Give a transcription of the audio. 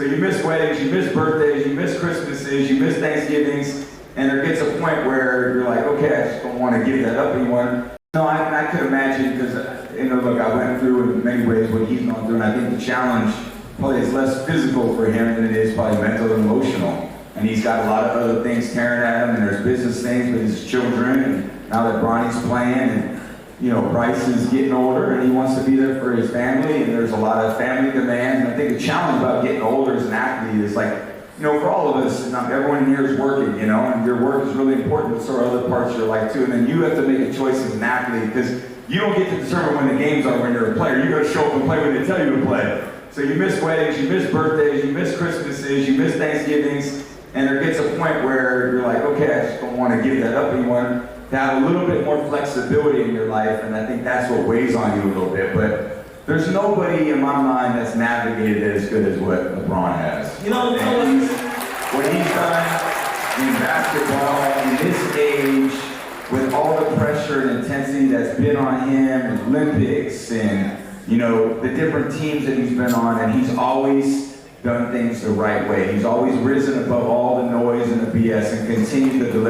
So you miss weddings, you miss birthdays, you miss Christmases, you miss Thanksgivings, and there gets a point where you're like, okay, I just don't want to give that up anymore. No, I could imagine, because look, I went through in many ways what he's gone through, and I think the challenge probably is less physical for him than it is probably mental and emotional. And he's got a lot of other things tearing at him, and there's business things with his children, and now that Bronny's playing, and Bryce is getting older, and he wants to be there for his family, and there's a lot of family demands. And I think the challenge about getting older as an athlete is like, for all of us, not everyone here is working, and your work is really important, but so are other parts of your life too. And then you have to make a choice as an athlete, because you don't get to determine when the games are when you're a player. You got to show up and play when they tell you to play. So you miss weddings, you miss birthdays, you miss Christmases, you miss Thanksgivings, and there gets a point where you're like, okay, I just don't want to give that up anymore. To have a little bit more flexibility in your life, and I think that's what weighs on you a little bit. But there's nobody in my mind that's navigated it as good as what LeBron has. What he's done in basketball in this age, with all the pressure and intensity that's been on him, the Olympics, and the different teams that he's been on, and he's always done things the right way. He's always risen above all the noise and the BS and continued to deliver.